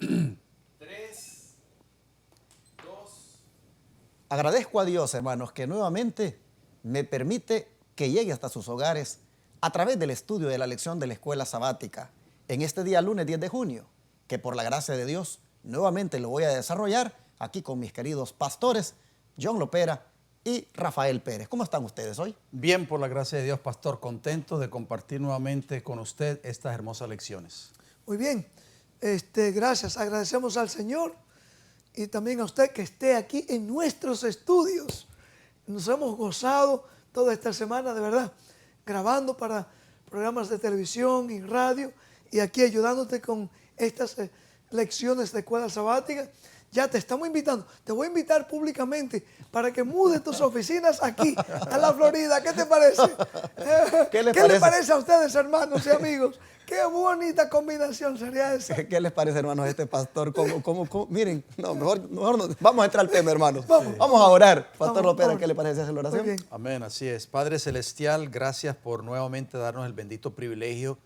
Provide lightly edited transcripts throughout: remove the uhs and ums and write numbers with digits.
3, 2. Agradezco a Dios, hermanos, que nuevamente me permite que llegue hasta sus hogares a través del estudio de la lección de la escuela sabática en este día lunes 10 de junio, que por la gracia de Dios nuevamente lo voy a desarrollar aquí con mis queridos pastores John Lopera y Rafael Pérez. ¿Cómo están ustedes hoy? Bien, por la gracia de Dios, pastor, contentos de compartir nuevamente con usted estas hermosas lecciones. Muy bien, gracias, agradecemos al Señor y también a usted que esté aquí en nuestros estudios. Nos hemos gozado toda esta semana, de verdad, grabando para programas de televisión y radio y aquí ayudándote con estas lecciones de escuela sabática. Ya te estamos invitando, te voy a invitar públicamente para que mudes tus oficinas aquí, a la Florida. ¿Qué te parece? ¿Qué les parece a ustedes, hermanos y amigos? Qué bonita combinación sería esa. ¿Qué les parece, hermanos, este pastor? Miren, no, mejor no. Vamos a entrar al tema, hermanos. Vamos a orar. Pastor Lopera, ¿qué le parece hacer la oración? Muy bien. Amén, así es. Padre Celestial, gracias por nuevamente darnos el bendito privilegio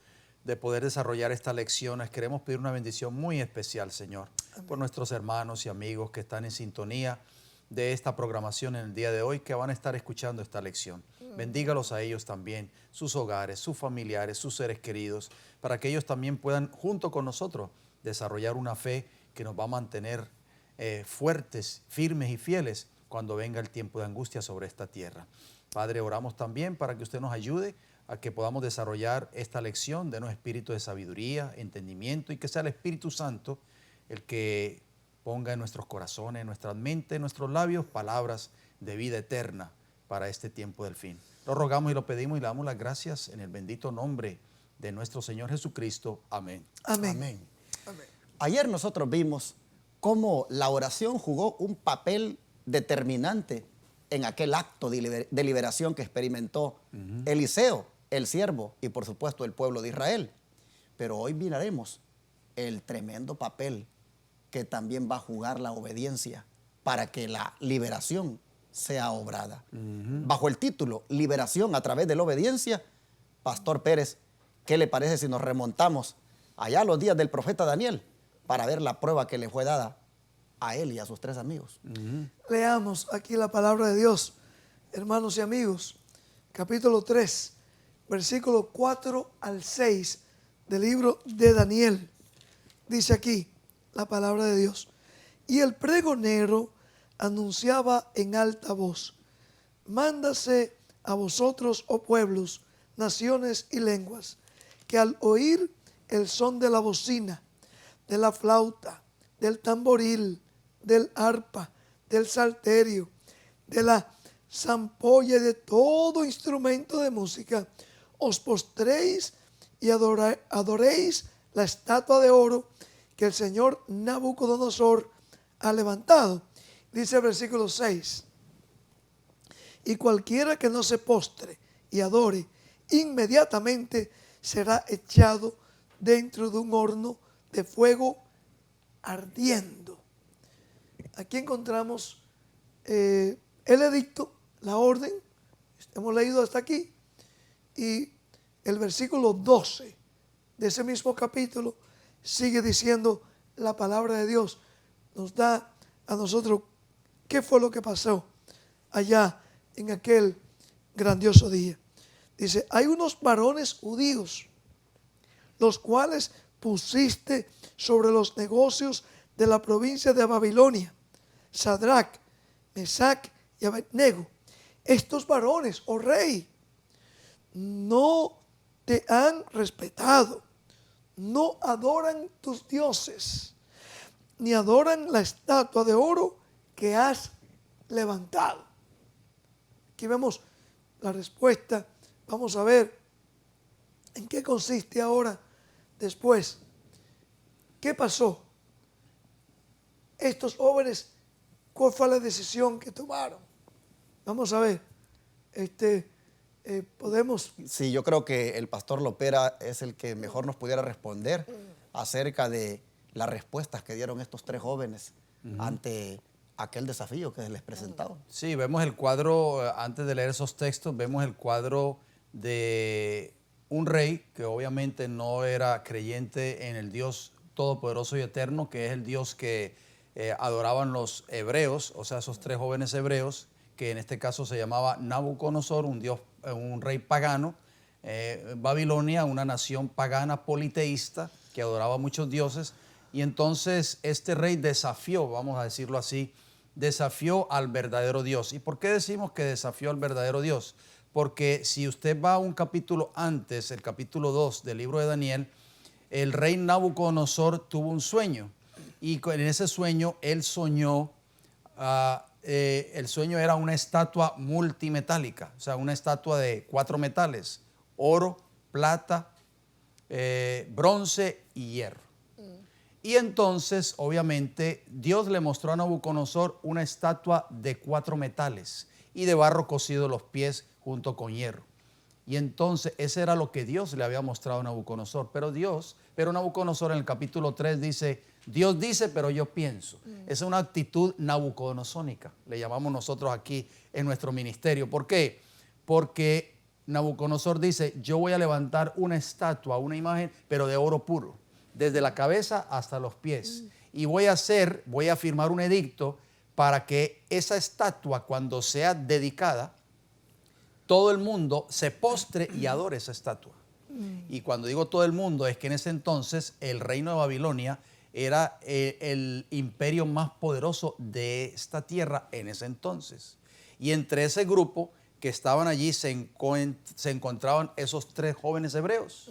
de poder desarrollar estas lecciones. Queremos pedir una bendición muy especial, Señor, por nuestros hermanos y amigos que están en sintonía de esta programación en el día de hoy, que van a estar escuchando esta lección. Bendígalos a ellos también, sus hogares, sus familiares, sus seres queridos, para que ellos también puedan, junto con nosotros, desarrollar una fe que nos va a mantener fuertes, firmes y fieles cuando venga el tiempo de angustia sobre esta tierra. Padre, oramos también para que usted nos ayude a que podamos desarrollar esta lección, denos espíritu de sabiduría, entendimiento, y que sea el Espíritu Santo el que ponga en nuestros corazones, en nuestras mentes, en nuestros labios, palabras de vida eterna para este tiempo del fin. Lo rogamos y lo pedimos y le damos las gracias en el bendito nombre de nuestro Señor Jesucristo. Amén. Amén. Amén. Ayer nosotros vimos cómo la oración jugó un papel determinante en aquel acto de liberación que experimentó Eliseo, el siervo, y por supuesto el pueblo de Israel. Pero hoy miraremos el tremendo papel que también va a jugar la obediencia para que la liberación sea obrada. Bajo el título Liberación a través de la obediencia, Pastor Pérez, ¿qué le parece si nos remontamos allá a los días del profeta Daniel para ver la prueba que le fue dada a él y a sus 3 amigos? Leamos aquí la palabra de Dios, hermanos y amigos, capítulo 3, versículo 4 al 6 del libro de Daniel. Dice aquí la palabra de Dios: y el pregonero anunciaba en alta voz: mándase a vosotros, oh pueblos, naciones y lenguas, que al oír el son de la bocina, de la flauta, del tamboril, del arpa, del salterio, de la zampolla y de todo instrumento de música, os postréis y adoréis la estatua de oro que el señor Nabucodonosor ha levantado. Dice el versículo 6: y cualquiera que no se postre y adore, inmediatamente será echado dentro de un horno de fuego ardiendo. Aquí encontramos el edicto, la orden, hemos leído hasta aquí, y el versículo 12 de ese mismo capítulo sigue diciendo la palabra de Dios, nos da a nosotros qué fue lo que pasó allá en aquel grandioso día. Dice: hay unos varones judíos, los cuales pusiste sobre los negocios de la provincia de Babilonia, Sadrach, Mesac y Abednego. Estos varones, oh rey, no te han respetado, no adoran tus dioses, ni adoran la estatua de oro que has levantado. Aquí vemos la respuesta. Vamos a ver en qué consiste ahora después. ¿Qué pasó? Estos jóvenes, ¿cuál fue la decisión que tomaron? Vamos a ver. Podemos. Sí, yo creo que el pastor Lopera es el que mejor nos pudiera responder acerca de las respuestas que dieron estos 3 jóvenes ante aquel desafío que les presentaba. Sí, vemos el cuadro, antes de leer esos textos, vemos el cuadro de un rey que obviamente no era creyente en el Dios todopoderoso y eterno, que es el Dios que adoraban los hebreos, o sea, esos tres jóvenes hebreos, que en este caso se llamaba Nabucodonosor, un rey pagano. Babilonia, una nación pagana politeísta que adoraba muchos dioses. Y entonces este rey desafió, vamos a decirlo así, desafió al verdadero Dios. ¿Y por qué decimos que desafió al verdadero Dios? Porque si usted va a un capítulo antes, el capítulo 2 del libro de Daniel, el rey Nabucodonosor tuvo un sueño. Y en ese sueño él soñó, el sueño era una estatua multimetálica, o sea, una estatua de 4 metales: oro, plata, bronce y hierro. Y entonces, obviamente, Dios le mostró a Nabucodonosor una estatua de 4 metales y de barro cocido los pies junto con hierro. Y entonces, ese era lo que Dios le había mostrado a Nabucodonosor. Pero Nabucodonosor en el capítulo 3 dice, Dios dice, pero yo pienso. Esa es una actitud nabucodonosónica, le llamamos nosotros aquí en nuestro ministerio. ¿Por qué? Porque Nabucodonosor dice, yo voy a levantar una estatua, una imagen, pero de oro puro, desde la cabeza hasta los pies. Y voy a firmar un edicto para que esa estatua, cuando sea dedicada, todo el mundo se postre y adore esa estatua. Y cuando digo todo el mundo, es que en ese entonces el reino de Babilonia era el imperio más poderoso de esta tierra en ese entonces. Y entre ese grupo que estaban allí se encontraban esos 3 jóvenes hebreos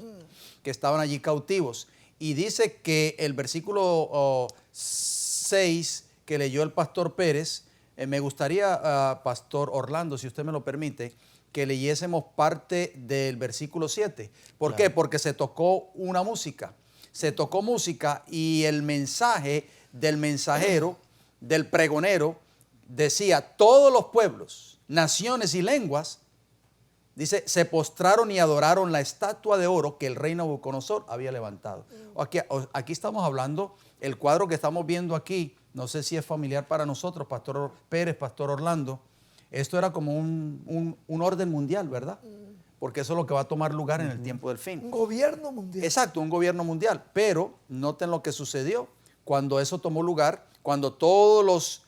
que estaban allí cautivos. Y dice que el versículo 6 que leyó el pastor Pérez, me gustaría, pastor Orlando, si usted me lo permite, que leyésemos parte del versículo 7. ¿Por qué? Porque se tocó una música. Se tocó música y el mensaje del mensajero, del pregonero, decía, todos los pueblos, naciones y lenguas, dice, se postraron y adoraron la estatua de oro que el rey Nabucodonosor había levantado. Aquí estamos hablando, el cuadro que estamos viendo aquí, no sé si es familiar para nosotros, pastor Pérez, pastor Orlando. Esto era como un orden mundial, ¿verdad? Porque eso es lo que va a tomar lugar en el tiempo del fin. Un gobierno mundial. Exacto, un gobierno mundial. Pero noten lo que sucedió cuando eso tomó lugar, cuando todos los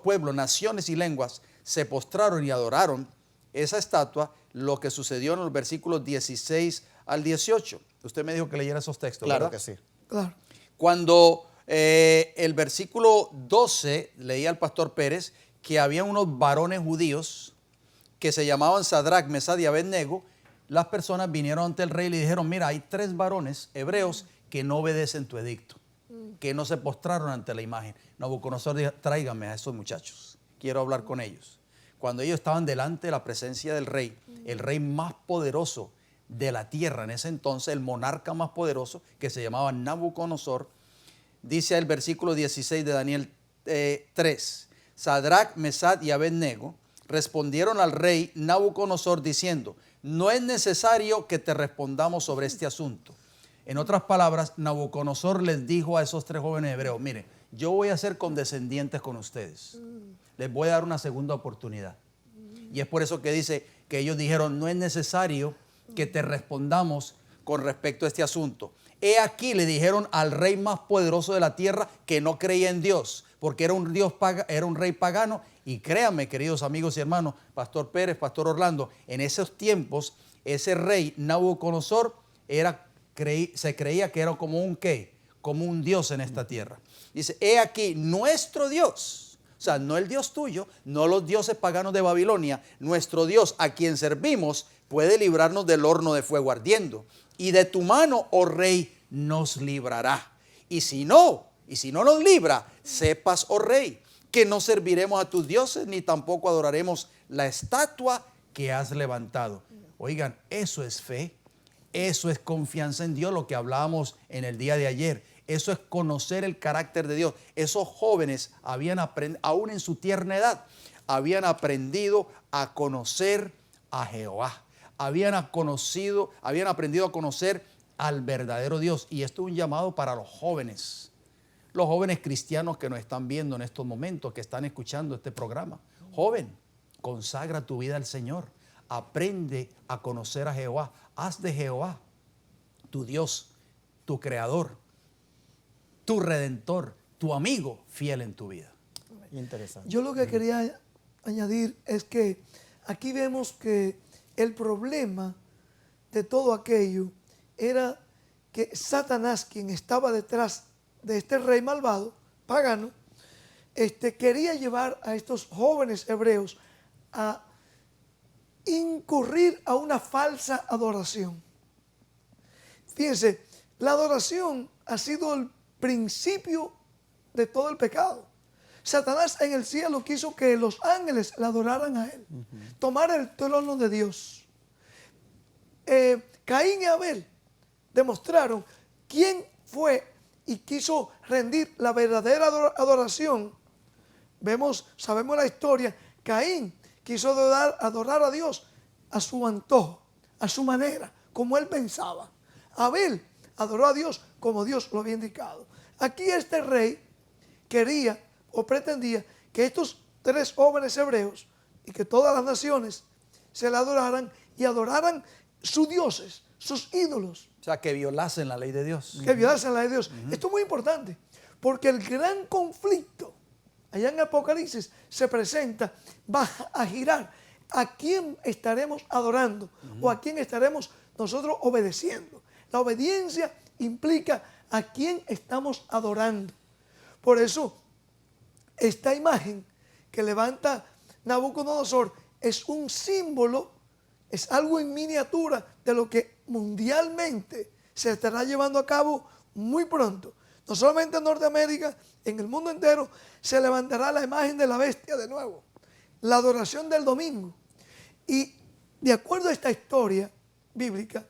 pueblos, naciones y lenguas se postraron y adoraron esa estatua. Lo que sucedió en los versículos 16 al 18. Usted me dijo que leyera esos textos, Claro ¿verdad? que sí. Claro. Cuando el versículo 12 leía el pastor Pérez que había unos varones judíos que se llamaban Sadrach, Mesad y Abednego, las personas vinieron ante el rey y le dijeron, mira, hay 3 varones hebreos que no obedecen tu edicto, que no se postraron ante la imagen. Nabucodonosor dijo, tráigame a esos muchachos, quiero hablar con ellos. Cuando ellos estaban delante de la presencia del rey, el rey más poderoso de la tierra en ese entonces, el monarca más poderoso, que se llamaba Nabucodonosor, dice el versículo 16 de Daniel 3, Sadrach, Mesad y Abednego respondieron al rey Nabucodonosor diciendo, no es necesario que te respondamos sobre este asunto. En otras palabras, Nabucodonosor les dijo a esos 3 jóvenes hebreos, mire, yo voy a ser condescendientes con ustedes. Les voy a dar una segunda oportunidad. Y es por eso que dice que ellos dijeron, no es necesario que te respondamos con respecto a este asunto. He aquí, le dijeron al rey más poderoso de la tierra que no creía en Dios, porque era un rey pagano. Y créanme, queridos amigos y hermanos, pastor Pérez, pastor Orlando, en esos tiempos, ese rey Nabucodonosor se creía que era como un Dios en esta tierra. Dice, he aquí, nuestro Dios, o sea, no el Dios tuyo, no los dioses paganos de Babilonia, nuestro Dios a quien servimos puede librarnos del horno de fuego ardiendo. Y de tu mano, oh rey, nos librará. Y si no nos libra, sepas, oh rey, que no serviremos a tus dioses, ni tampoco adoraremos la estatua que has levantado. Oigan, eso es fe, eso es confianza en Dios, lo que hablábamos en el día de ayer. Eso es conocer el carácter de Dios. Esos jóvenes habían aprendido, aún en su tierna edad, habían aprendido a conocer a Jehová. Habían aprendido a conocer al verdadero Dios. Y esto es un llamado para los jóvenes cristianos que nos están viendo en estos momentos, que están escuchando este programa. Joven, consagra tu vida al Señor. Aprende a conocer a Jehová. Haz de Jehová tu Dios, tu creador, tu redentor, tu amigo fiel en tu vida. Interesante. Yo lo que quería añadir es que aquí vemos que el problema de todo aquello era que Satanás, quien estaba detrás de este rey malvado, pagano, quería llevar a estos jóvenes hebreos a incurrir a una falsa adoración. Fíjense, la adoración ha sido el principio de todo el pecado. Satanás en el cielo quiso que los ángeles le adoraran a él, tomar el trono de Dios. Caín y Abel demostraron quién fue y quiso rendir la verdadera adoración. Sabemos la historia. Caín quiso adorar a Dios a su antojo, a su manera, como él pensaba. Abel adoró a Dios como Dios lo había indicado. Aquí este rey quería o pretendía que estos 3 jóvenes hebreos y que todas las naciones se le adoraran y adoraran sus dioses, sus ídolos. O sea, que violasen la ley de Dios. Que violasen la ley de Dios. Esto es muy importante, porque el gran conflicto allá en Apocalipsis se presenta, va a girar a quién estaremos adorando o a quién estaremos nosotros obedeciendo. La obediencia implica a quién estamos adorando. Por eso, esta imagen que levanta Nabucodonosor es un símbolo, es algo en miniatura de lo que mundialmente se estará llevando a cabo muy pronto. No solamente en Norteamérica, en el mundo entero se levantará la imagen de la bestia de nuevo. La adoración del domingo. Y de acuerdo a esta historia bíblica,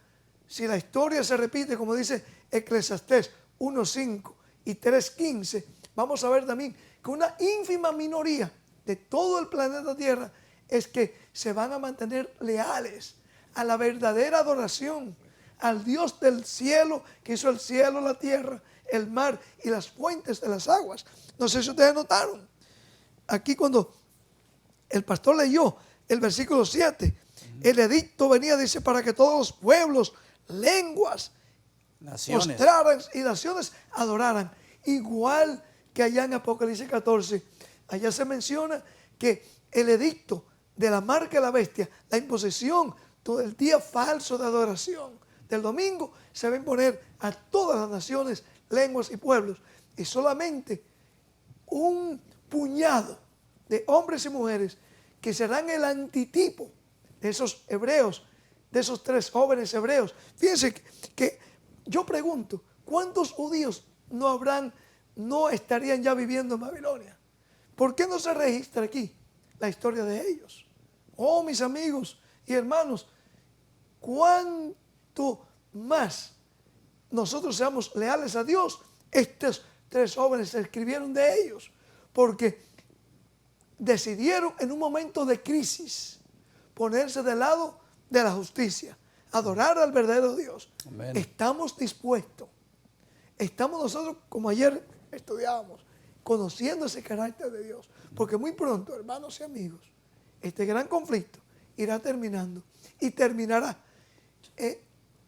si la historia se repite, como dice Eclesiastés 1:5 y 3:15, vamos a ver también que una ínfima minoría de todo el planeta Tierra es que se van a mantener leales a la verdadera adoración, al Dios del cielo, que hizo el cielo, la tierra, el mar y las fuentes de las aguas. No sé si ustedes notaron. Aquí cuando el pastor leyó el versículo 7, el edicto venía, dice, para que todos los pueblos, lenguas, Naciones. postraran y naciones adoraran. Igual que allá en Apocalipsis 14, allá se menciona que el edicto de la marca de la bestia, la imposición, todo el día falso de adoración del domingo, se va a imponer a todas las naciones, lenguas y pueblos. Y solamente un puñado de hombres y mujeres que serán el antitipo de esos hebreos, de esos 3 jóvenes hebreos. Fíjense que yo pregunto, ¿cuántos judíos no estarían ya viviendo en Babilonia? ¿Por qué no se registra aquí la historia de ellos? Oh, mis amigos y hermanos, cuánto más nosotros seamos leales a Dios. Estos 3 jóvenes se escribieron de ellos porque decidieron en un momento de crisis ponerse del lado de la justicia, adorar al verdadero Dios. Amén. Estamos dispuestos, estamos nosotros, como ayer estudiábamos, conociendo ese carácter de Dios, porque muy pronto, hermanos y amigos, este gran conflicto irá terminando y terminará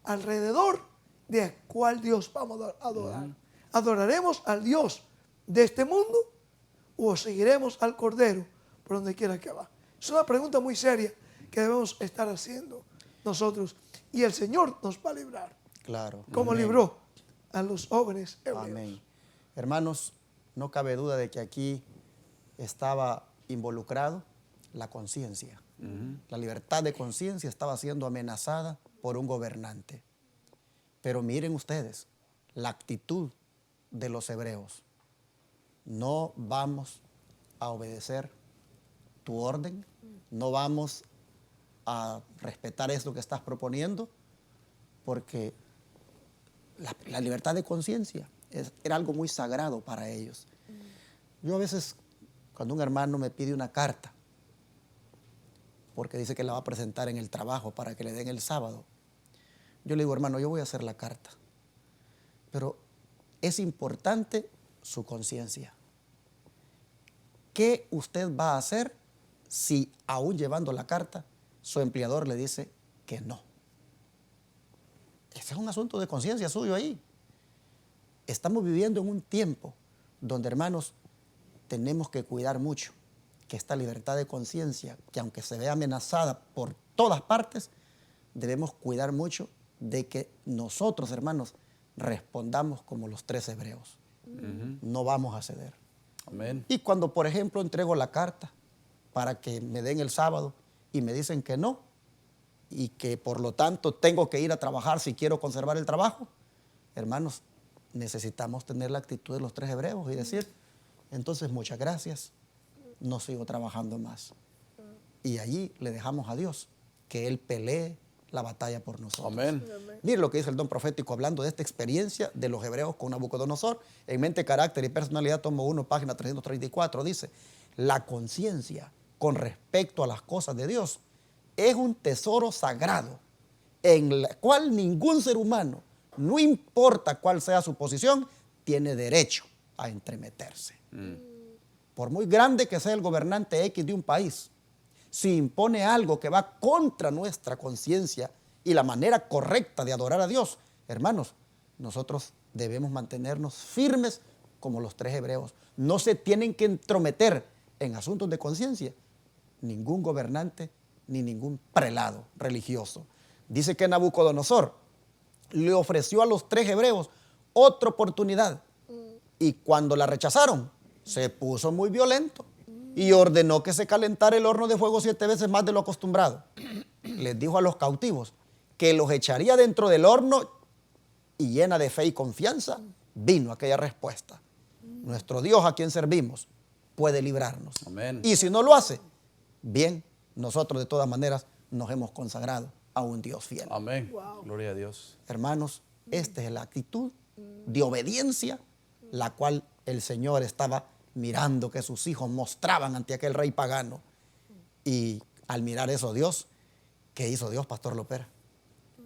alrededor de cuál Dios vamos a adorar. ¿Adoraremos al Dios de este mundo o seguiremos al Cordero por donde quiera que va? Es una pregunta muy seria que debemos estar haciendo nosotros, y el Señor nos va a librar, Claro. como Amén. libró a los jóvenes hebreos. Amén. Hermanos, no cabe duda de que aquí estaba involucrado la conciencia. La libertad de conciencia estaba siendo amenazada por un gobernante. Pero miren ustedes la actitud de los hebreos. No vamos a obedecer tu orden, no vamos a respetar esto que estás proponiendo, porque la libertad de conciencia era algo muy sagrado para ellos. Yo a veces, cuando un hermano me pide una carta, porque dice que la va a presentar en el trabajo para que le den el sábado, yo le digo, hermano, yo voy a hacer la carta, pero es importante su conciencia. ¿Qué usted va a hacer si, aún llevando la carta, su empleador le dice que no? Ese es un asunto de conciencia suyo ahí. estamos viviendo en un tiempo donde, hermanos, tenemos que cuidar mucho que esta libertad de conciencia, que aunque se vea amenazada por todas partes, debemos cuidar mucho de que nosotros, hermanos, respondamos como los 3 hebreos. No vamos a ceder. Amén. Y cuando, por ejemplo, entrego la carta para que me den el sábado y me dicen que no, y que por lo tanto tengo que ir a trabajar si quiero conservar el trabajo, hermanos, necesitamos tener la actitud de los 3 hebreos y decir, entonces muchas gracias, no sigo trabajando más. Y allí le dejamos a Dios que Él pelee la batalla por nosotros. Amén. Mire lo que dice el don profético hablando de esta experiencia de los hebreos con Nabucodonosor. En Mente, Carácter y Personalidad, tomo 1, página 334, dice, la conciencia con respecto a las cosas de Dios es un tesoro sagrado en el cual ningún ser humano, no importa cuál sea su posición, tiene derecho a entremeterse. Por muy grande que sea el gobernante X de un país, si impone algo que va contra nuestra conciencia y la manera correcta de adorar a Dios, hermanos, nosotros debemos mantenernos firmes como los 3 hebreos. No se tienen que entrometer en asuntos de conciencia ningún gobernante ni ningún prelado religioso. Dice que Nabucodonosor le ofreció a los 3 hebreos otra oportunidad y cuando la rechazaron se puso muy violento y ordenó que se calentara el horno de fuego 7 veces más de lo acostumbrado. Les dijo a los cautivos que los echaría dentro del horno y llena de fe y confianza vino aquella respuesta. Nuestro Dios a quien servimos puede librarnos. Amén. Y si no lo hace, bien, nosotros de todas maneras nos hemos consagrado a un Dios fiel. Amén. Gloria a Dios. Hermanos, esta es la actitud de obediencia la cual el Señor estaba mirando que sus hijos mostraban ante aquel rey pagano. Y al mirar eso Dios, ¿qué hizo Dios, Pastor Lopera?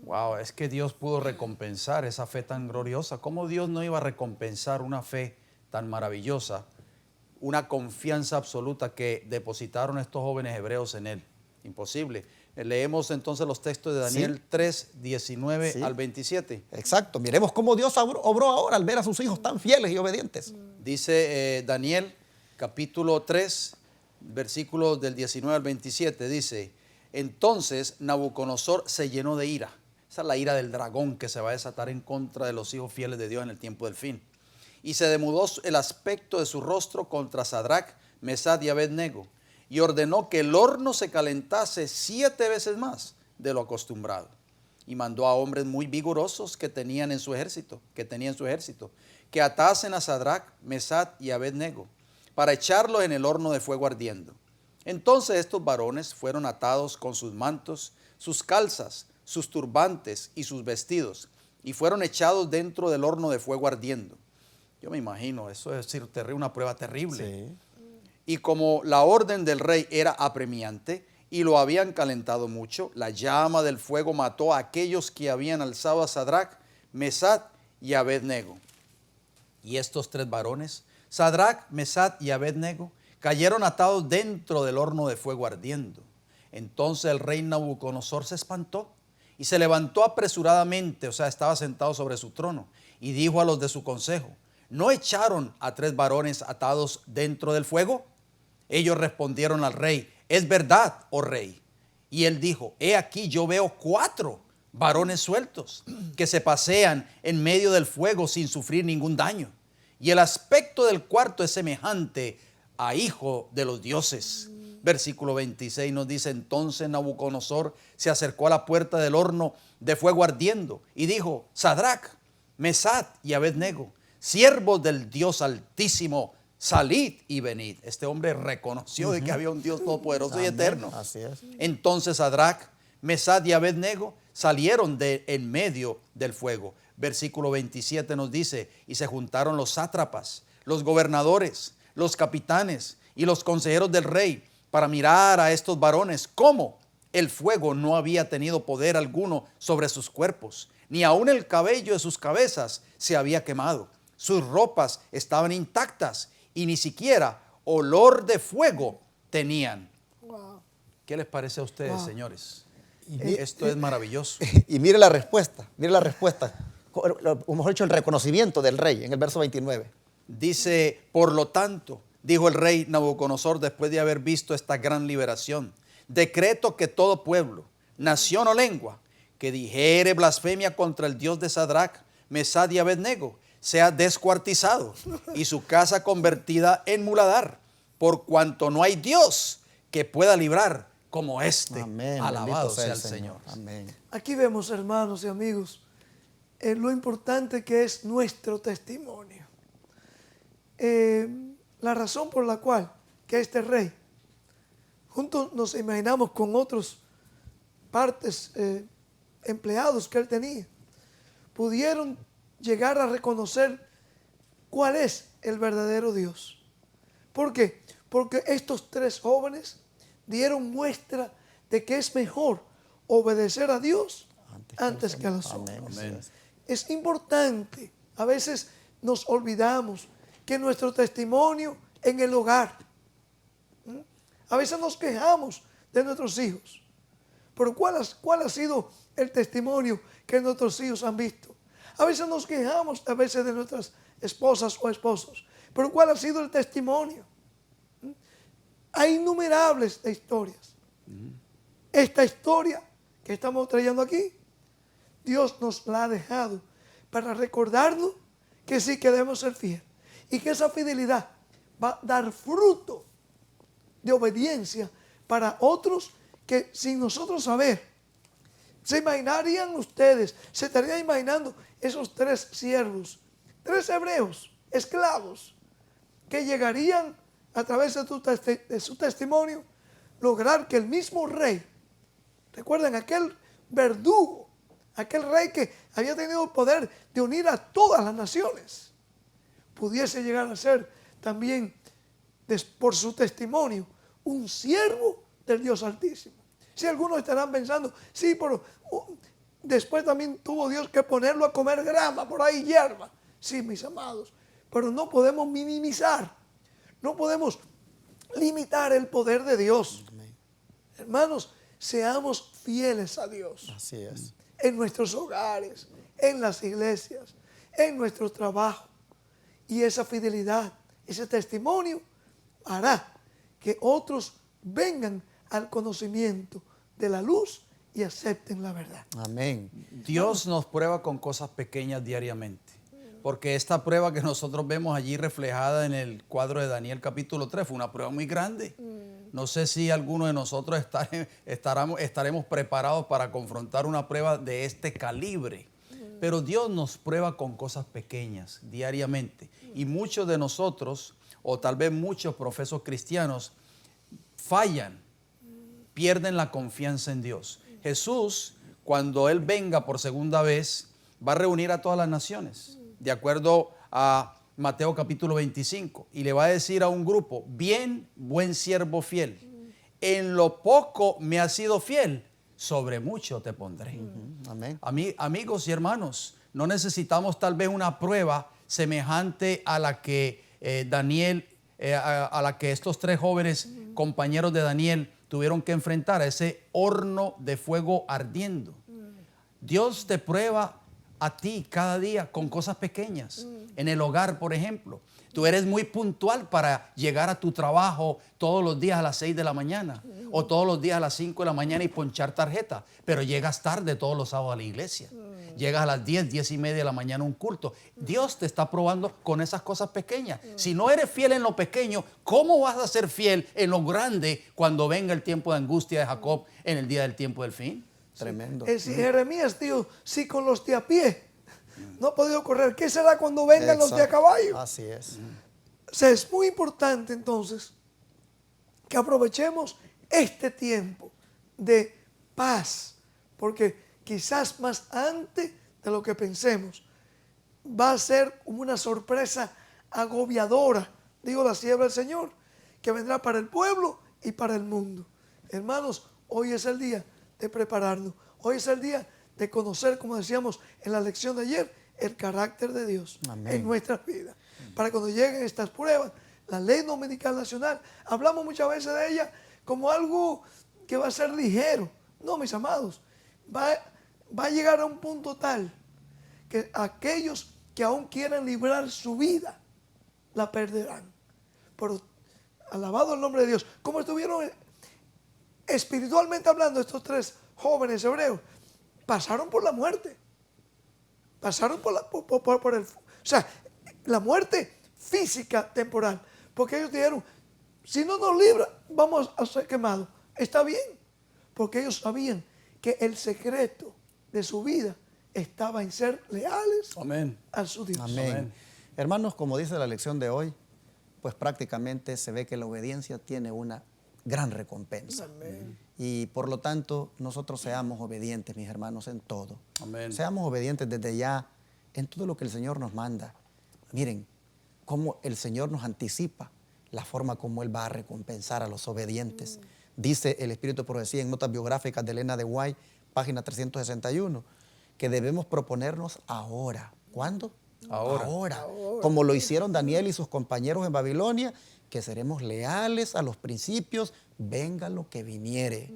Wow, es que Dios pudo recompensar esa fe tan gloriosa. ¿Cómo Dios no iba a recompensar una fe tan maravillosa? Una confianza absoluta que depositaron estos jóvenes hebreos en Él. Imposible. Leemos entonces los textos de Daniel 3, 19 al 27. Exacto. Miremos cómo Dios obró ahora al ver a sus hijos tan fieles y obedientes. Dice Daniel, capítulo 3, versículos del 19 al 27. Dice, entonces Nabucodonosor se llenó de ira. Esa es la ira del dragón que se va a desatar en contra de los hijos fieles de Dios en el tiempo del fin. Y se demudó el aspecto de su rostro contra Sadrach, Mesach y Abed-nego, y ordenó que el horno se calentase 7 veces más de lo acostumbrado. Y mandó a hombres muy vigorosos que tenían en su ejército, que atasen a Sadrach, Mesach y Abed-nego, para echarlos en el horno de fuego ardiendo. Entonces estos varones fueron atados con sus mantos, sus calzas, sus turbantes y sus vestidos, y fueron echados dentro del horno de fuego ardiendo. Yo me imagino, eso es decir, una prueba terrible. Sí. Y como la orden del rey era apremiante y lo habían calentado mucho, la llama del fuego mató a aquellos que habían alzado a Sadrach, Mesach y Abed-nego. Y estos 3 varones, Sadrach, Mesach y Abed-nego, cayeron atados dentro del horno de fuego ardiendo. Entonces el rey Nabucodonosor se espantó y se levantó apresuradamente, o sea, estaba sentado sobre su trono, y dijo a los de su consejo, ¿no echaron a 3 varones atados dentro del fuego? Ellos respondieron al rey, es verdad, oh rey. Y él dijo, he aquí yo veo 4 varones sueltos que se pasean en medio del fuego sin sufrir ningún daño. Y el aspecto del cuarto es semejante a hijo de los dioses. Versículo 26 nos dice, entonces Nabucodonosor se acercó a la puerta del horno de fuego ardiendo y dijo, Sadrach, Mesach y Abed-nego, siervos del Dios Altísimo, salid y venid. Este hombre reconoció de que había un Dios todopoderoso y eterno. Así es. Entonces Sadrach, Mesach y Abed-nego salieron de en medio del fuego. Versículo 27 nos dice, y se juntaron los sátrapas, los gobernadores, los capitanes y los consejeros del rey para mirar a estos varones cómo el fuego no había tenido poder alguno sobre sus cuerpos, ni aun el cabello de sus cabezas se había quemado. Sus ropas estaban intactas y ni siquiera olor de fuego tenían. Wow. ¿Qué les parece a ustedes, señores? Y Esto es maravilloso. Y mire la respuesta, o mejor dicho, el reconocimiento del rey en el verso 29. Dice, por lo tanto, dijo el rey Nabucodonosor después de haber visto esta gran liberación, decreto que todo pueblo, nación o lengua que dijere blasfemia contra el Dios de Sadrach, Mesach y Abednego sea descuartizado y su casa convertida en muladar, por cuanto no hay Dios que pueda librar como este. Amén. Alabado Bendito sea el Señor. Amén. Aquí vemos, hermanos y amigos, lo importante que es nuestro testimonio. La razón por la cual que este rey, juntos nos imaginamos con otros partes, empleados que él tenía, pudieron llegar a reconocer cuál es el verdadero Dios. ¿Por qué? Porque estos tres jóvenes dieron muestra de que es mejor obedecer a Dios antes que a los hombres. Amén. Es importante, a veces nos olvidamos que nuestro testimonio en el hogar, a veces nos quejamos de nuestros hijos, pero ¿cuál ha sido el testimonio que nuestros hijos han visto? A veces nos quejamos a veces de nuestras esposas o esposos, pero ¿cuál ha sido el testimonio? Hay innumerables historias. Esta historia que estamos trayendo aquí, Dios nos la ha dejado para recordarnos que sí que debemos ser fieles y que esa fidelidad va a dar fruto de obediencia para otros que sin nosotros saber, se imaginarían ustedes, se estarían imaginando esos tres siervos, tres hebreos, esclavos, que llegarían a través de su testimonio, lograr que el mismo rey, recuerden aquel verdugo, aquel rey que había tenido el poder de unir a todas las naciones, pudiese llegar a ser también, por su testimonio, un siervo del Dios Altísimo. Si algunos estarán pensando, sí, pero después también tuvo Dios que ponerlo a comer grama, por ahí hierba. Sí, mis amados, pero no podemos minimizar, no podemos limitar el poder de Dios. Amén. Hermanos, seamos fieles a Dios. Así es. En nuestros hogares, en las iglesias, en nuestro trabajo. Y esa fidelidad, ese testimonio hará que otros vengan al conocimiento de la luz y acepten la verdad. Amén. Dios nos prueba con cosas pequeñas diariamente. Porque esta prueba que nosotros vemos allí reflejada en el cuadro de Daniel capítulo 3 fue una prueba muy grande. No sé si alguno de nosotros estaremos preparados para confrontar una prueba de este calibre. Pero Dios nos prueba con cosas pequeñas diariamente. Y muchos de nosotros, o tal vez muchos profesos cristianos, fallan, pierden la confianza en Dios. Jesús, cuando Él venga por segunda vez, va a reunir a todas las naciones, de acuerdo a Mateo capítulo 25, y le va a decir a un grupo, bien, buen siervo fiel, en lo poco me has sido fiel, sobre mucho te pondré. Amén. Amigos y hermanos, no necesitamos tal vez una prueba semejante a la que Daniel, a la que estos tres jóvenes compañeros de Daniel tuvieron que enfrentar, a ese horno de fuego ardiendo. Dios te prueba a ti cada día con cosas pequeñas. En el hogar, por ejemplo, tú eres muy puntual para llegar a tu trabajo todos los días a las 6 de la mañana o todos los días a las 5 de la mañana y ponchar tarjeta, pero llegas tarde todos los sábados a la iglesia. Llegas a las 10, 10 y media de la mañana a un culto. Dios te está probando con esas cosas pequeñas. Si no eres fiel en lo pequeño, ¿cómo vas a ser fiel en lo grande cuando venga el tiempo de angustia de Jacob en el día del tiempo del fin? Tremendo. Si Jeremías dijo, si con los de a pie no ha podido correr, ¿qué será cuando vengan los de a caballo? Así es. O sea, es muy importante entonces que aprovechemos este tiempo de paz, porque quizás más antes de lo que pensemos va a ser como una sorpresa agobiadora, digo la sierva del Señor, que vendrá para el pueblo y para el mundo. Hermanos, hoy es el día de prepararnos, hoy es el día de conocer, como decíamos en la lección de ayer, el carácter de Dios. Amén. En nuestras vidas. Para cuando lleguen estas pruebas, la ley dominical nacional, hablamos muchas veces de ella como algo que va a ser ligero. No, mis amados, va a llegar a un punto tal que aquellos que aún quieren librar su vida, la perderán. Pero alabado el nombre de Dios. ¿Cómo estuvieron espiritualmente hablando estos tres jóvenes hebreos? Pasaron por la muerte. Pasaron por el... O sea, la muerte física temporal. Porque ellos dijeron, si no nos libra, vamos a ser quemados. Está bien. Porque ellos sabían que el secreto de su vida estaba en ser leales Amén. a su Dios. Amén. Amén. Hermanos, como dice la lección de hoy, pues prácticamente se ve que la obediencia tiene una gran recompensa. Amén. Y por lo tanto, nosotros seamos obedientes, mis hermanos, en todo. Amén. Seamos obedientes desde ya en todo lo que el Señor nos manda. Miren cómo el Señor nos anticipa la forma como Él va a recompensar a los obedientes. Dice el Espíritu de Profecía en Notas Biográficas de Elena de White, página 361, que debemos proponernos ahora. ¿Cuándo? Ahora. Como lo hicieron Daniel y sus compañeros en Babilonia, que seremos leales a los principios, venga lo que viniere.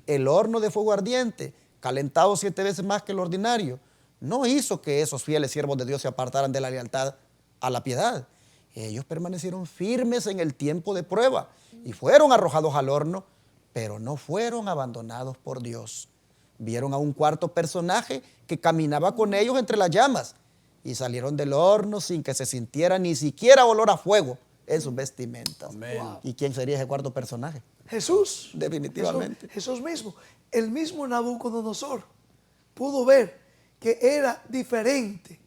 El horno de fuego ardiente, calentado 7 veces más que el ordinario, no hizo que esos fieles siervos de Dios se apartaran de la lealtad a la piedad. Ellos permanecieron firmes en el tiempo de prueba y fueron arrojados al horno, pero no fueron abandonados por Dios. Vieron a un cuarto personaje que caminaba con ellos entre las llamas y salieron del horno sin que se sintiera ni siquiera olor a fuego en sus vestimentas. Amén. Wow. ¿Y quién sería ese cuarto personaje? Jesús. Definitivamente. Jesús mismo. El mismo Nabucodonosor pudo ver que era diferente.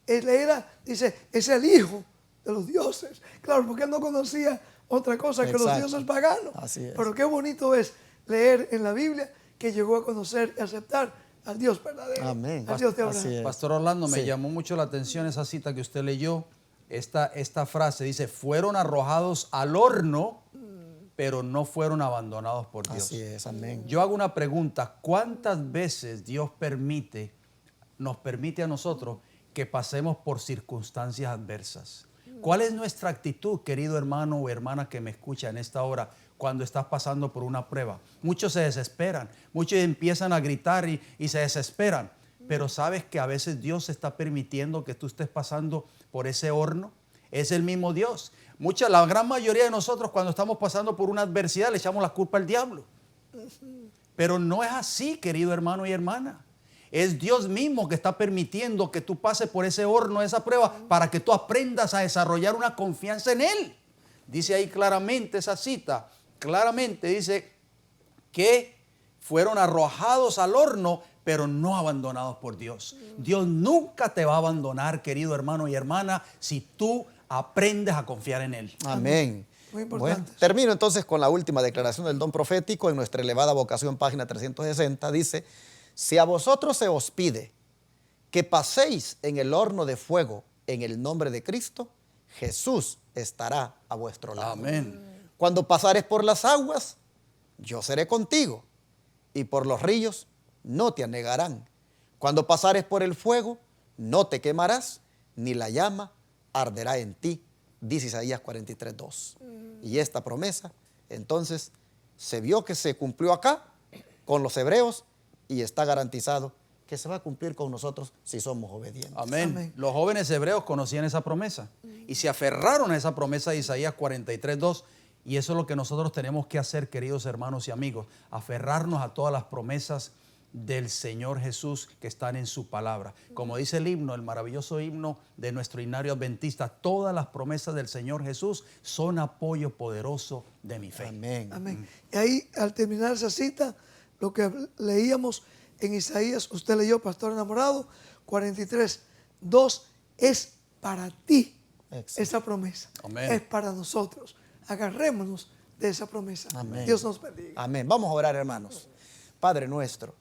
Él era, dice, es el hijo de los dioses. Claro, porque él no conocía otra cosa que los Exacto. dioses paganos. Así es. Pero qué bonito es leer en la Biblia que llegó a conocer y aceptar al Dios verdadero. Amén. Al Dios de Así Abraham. es. Pastor Orlando, me Sí. llamó mucho la atención esa cita que usted leyó. Esta frase dice, fueron arrojados al horno, pero no fueron abandonados por Dios. Así es, amén. Yo hago una pregunta, ¿cuántas veces Dios nos permite a nosotros que pasemos por circunstancias adversas? ¿Cuál es nuestra actitud, querido hermano o hermana que me escucha en esta hora cuando estás pasando por una prueba? Muchos se desesperan, muchos empiezan a gritar y se desesperan, pero sabes que a veces Dios está permitiendo que tú estés pasando por ese horno. Es el mismo Dios. La gran mayoría de nosotros cuando estamos pasando por una adversidad le echamos la culpa al diablo. Pero no es así, querido hermano y hermana. Es Dios mismo que está permitiendo que tú pases por ese horno, esa prueba, para que tú aprendas a desarrollar una confianza en Él. Dice ahí claramente esa cita, claramente dice que fueron arrojados al horno, pero no abandonados por Dios. Dios nunca te va a abandonar, querido hermano y hermana, si tú aprendes a confiar en Él. Amén. Muy importante. Bueno, termino entonces con la última declaración del don profético en nuestra elevada vocación, página 360. Dice, si a vosotros se os pide que paséis en el horno de fuego en el nombre de Cristo, Jesús estará a vuestro lado. Amén. Cuando pasares por las aguas, yo seré contigo, y por los ríos no te anegarán. Cuando pasares por el fuego, no te quemarás, ni la llama arderá en ti, dice Isaías 43:2. Y esta promesa, entonces, se vio que se cumplió acá con los hebreos y está garantizado que se va a cumplir con nosotros si somos obedientes. Amén. Amén. Los jóvenes hebreos conocían esa promesa y se aferraron a esa promesa de Isaías 43:2. Y eso es lo que nosotros tenemos que hacer, queridos hermanos y amigos, aferrarnos a todas las promesas del Señor Jesús que están en su palabra. Como dice el himno, el maravilloso himno de nuestro himnario adventista, todas las promesas del Señor Jesús son apoyo poderoso de mi fe. Amén. Amén. Y ahí, al terminar esa cita, lo que leíamos en Isaías, usted leyó, pastor enamorado, 43:2, es para ti. Exacto. Esa promesa. Amén. Es para nosotros. Agarrémonos de esa promesa. Amén. Dios nos bendiga. Amén. Vamos a orar, hermanos. Padre nuestro,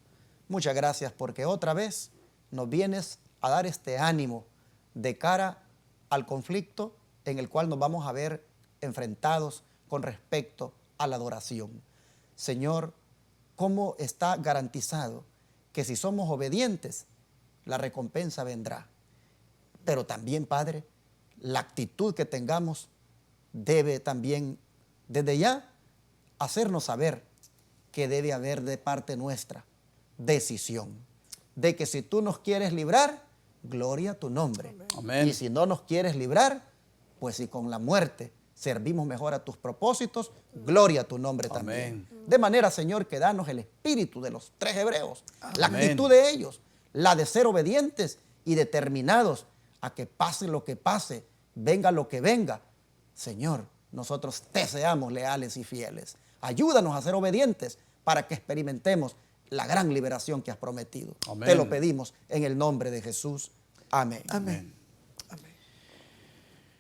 muchas gracias porque otra vez nos vienes a dar este ánimo de cara al conflicto en el cual nos vamos a ver enfrentados con respecto a la adoración. Señor, ¿cómo está garantizado que si somos obedientes, la recompensa vendrá? Pero también, Padre, la actitud que tengamos debe también, desde ya, hacernos saber que debe haber de parte nuestra decisión, de que si tú nos quieres librar, gloria a tu nombre. Amén. Y si no nos quieres librar, pues si con la muerte servimos mejor a tus propósitos, gloria a tu nombre también. De manera, Señor, que danos el espíritu de los 3 hebreos, la Amén. actitud de ellos, la de ser obedientes y determinados a que pase lo que pase, venga lo que venga. Señor, nosotros te seamos leales y fieles. Ayúdanos a ser obedientes para que experimentemos la gran liberación que has prometido. Amén. Te lo pedimos en el nombre de Jesús. Amén. Amén.